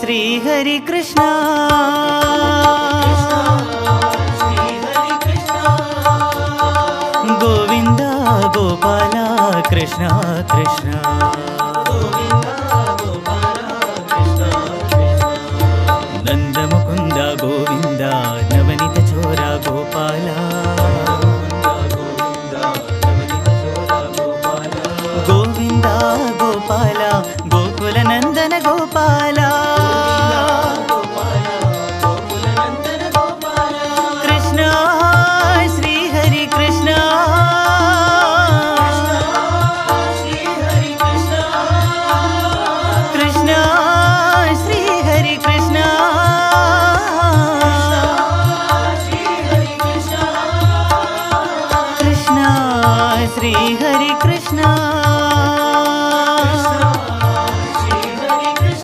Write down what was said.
श्री हरि कृष्ण गोविंद गोपाला कृष्ण कृष्ण नंद मुकुंद गोविंद नवनीत चोरा गोपाला गोविंद गोपाला गोकुल नंदन गोपाला